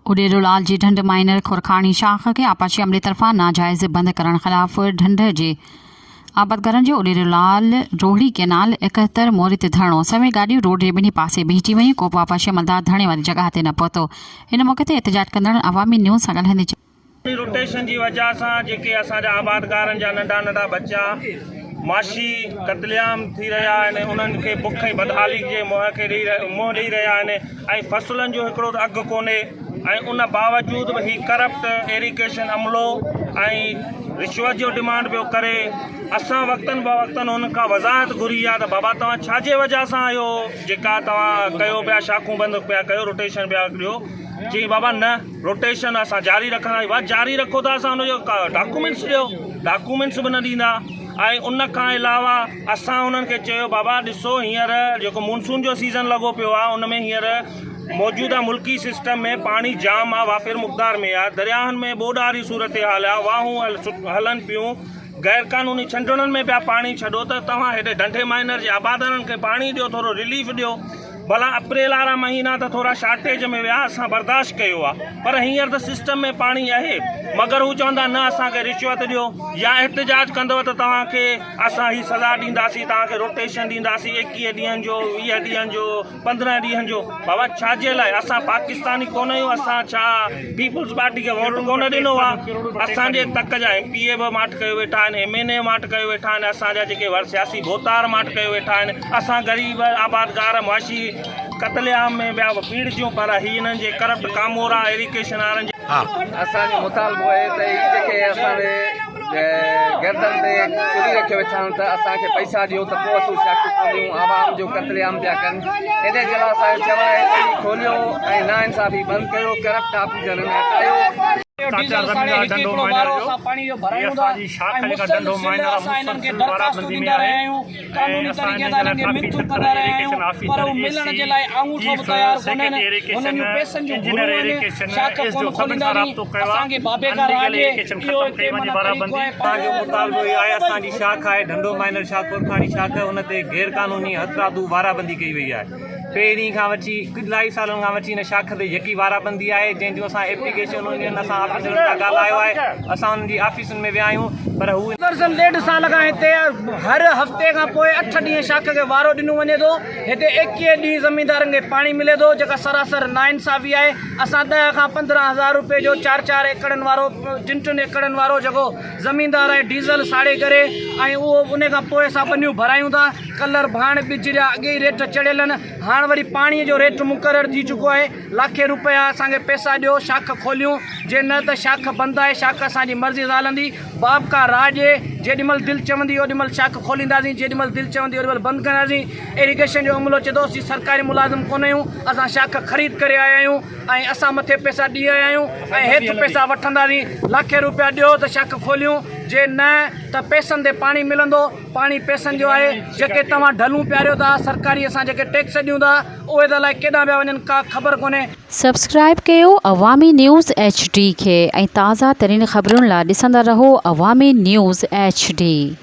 उडेरोलाल जी ढंढ माइनर खुरखाणी शाख के आपाशी अमले तरफ़ां नाजायज़ बंद करण ख़िलाफ़ ढंढ जे आबादगारनि जो उडेरोलाल रोहड़ी केनाल 71 मोड़ ते धरणो समें गाॾियूं रोड जे ॿिन्ही पासे बीहजी वयूं। को बि आपाशी अमलदार धरणे वारी जॻह ते न पहुतो। इन मौक़े ते एहतजाज कंदड़ अवामी न्यूज़ सां ॻाल्हाईंदे रोटेशन की वजह से जेके असांजा आबादगारनि जा नंढा नंढा बच्चा माशी कतलेआम थी रहा आहिनि, उन्हनि खे बुख ऐं बदहाली जे मुंहुं ॾेई रहिया आहिनि ऐं फ़सुलनि जो हिकिड़ो अघु कोन्हे ऐं उन बावजूद बि हीउ करप्ट इरिगेशन अमलो ऐं रिश्वत जो डिमांड पियो करे। असां वक़्तन ब वक़्तन हुन खां वज़ाहत घुरी आहे त बाबा तव्हां छाजे वजह सां इहो जेका तव्हां कयो पिया शाखूं बंदि पिया कयो, रोटेशन पिया कयो। जी बाबा न, रोटेशन असां जारी रखंदासीं। बस जारी रखो था, असां हुनजो डॉक्यूमेंट्स ॾियो, डॉक्यूमेंट्स बि न ॾींदा। ऐं उन खां अलावा असां उन्हनि खे चयो बाबा ॾिसो हींअर जेको मानसून जो सीज़न लॻो पियो आहे उन में हींअर मौजूदा मुल्की सिस्टम में पाणी जाम आहे, वाफिर मुक़दार में आहे, दरियाहनि में ॿोॾारी सूरत हाल आहे, वाहूं हलनि पियूं, गैर कानूनी छंडणनि में पिया पाणी छॾो त तव्हां हेॾे ढंढे माइनर जे आबादनि खे पाणी ॾियो, थोरो रिलीफ ॾियो। भला अप्रैल वारा महीना त थोड़ा शार्टेज में विया, असां बर्दाश्त कयो आहे, पर हींअर त सिस्टम में पाणी आहे। मगर हू चवंदा न असांखे रिश्वत ॾियो या एहतजाज कंदव त तव्हांखे असां ही सज़ा ॾींदासीं, तव्हांखे रोटेशन ॾींदासीं 21 ॾींहंनि जो, 20 ॾींहंनि जो, 15 ॾींहंनि जो। बाबा छाजे लाइ? असां पाकिस्तानी कोन आहियूं, असां छा पीपुल्स पार्टी खे वोट कोन ॾिनो आहे? असांजे तक जा MPA बि माठ कयो वेठा आहिनि, MNA माठ कयो वेठा आहिनि, असांजा जेके सियासी भोतार माठ कयो वेठा आहिनि। असां ग़रीब आबादगार मुआशी कतलेआम में ॿिया पीड़ितियूं, पर ही हिननि जे करप्ट कामोरा इरिगेशन वारनि जे असांजो मुतालबो आहे त हीअ जेके असांजे गर्दन ते चुरी रखे वेठा आहियूं त असांखे पैसा ॾियो त पोइ असां शाखूं खोलियूं, आवाम जो कतलेआम पिया कनि। इन जे लाइ असांजो चवणु आहे त खोलियो ऐं नाइंसाफ़ी बंदि कयो, करप्ट ऑफिसरनि हटायो। असांजी शाख आहे ढंढो माइनर शाख, खुरखाणी शाख, उन ते गैर कानूनी हथरादू वाराबंदी कई वई आहे। पहिरीं खां वठी इलाही सालनि खां वठी हिन शाख ते यकी वाराबंदी आहे, जंहिंजूं असां एप्लीकेशन असां ऑफिसरनि सां ॻाल्हायो आहे, असां उन्हनि जी ऑफिसुनि में विया आहियूं, पर हू 1.5 साल खां हिते हर हफ़्ते खां पोइ 8 ॾींहं शाख खे वारो ॾिनो वञे थो। हिते 21 ॾींहं ज़मींदारनि खे पाणी मिले थो, जेका सरासर नाइंसाफ़ी आहे। असां 10 खां 15,000 रुपए जो 4-4 एकड़नि वारो, 3-3 एकड़नि वारो जेको ज़मींदार आहे डीज़ल साड़े करे ऐं उहो उन खां पोइ असां बनियूं भरायूं था। कलर भाण ॿिज जा अॻे ई रेट चढ़ियल आहिनि, हाणे वरी पाणीअ जो रेट मुक़ररु थी चुको आहे। लाखे रुपया असांखे पैसा ॾियो, शाख खोलियूं, जे न त शाख बंदि आहे। शाख असांजी मर्ज़ी सां हलंदी, बाप का राज आहे। जेॾीमहिल दिलि चवंदी ओॾीमहिल शाख खोलींदासीं, जेॾीमहिल दिलि चवंदी ओॾीमहिल बंदि कंदासीं। इरिगेशन जो अमलो चए थो असीं सरकारी मुलाज़िम कोन आहियूं, असां शाख ख़रीद करे आया आहियूं ऐं असां मथे पैसा ॾी आया आहियूं ऐं हेठि पैसा वठंदासीं। लाखे रुपया ॾियो त शाख खोलियूं, जे न त पैसनि ते पाणी मिलंदो। पाणी पैसनि जो आहे। जेके तव्हां ढलूं पियारियो था, सरकारी असां जेके टैक्स ॾियूं था, उहे त अलाए केॾां पिया वञनि, का ख़बर कोन्हे। सब्सक्राइब कयो अवामी न्यूज़ HD खे ऐं ताज़ा तरीन ख़बरुनि लाइ ॾिसंदा रहो अवामी न्यूज़ HD।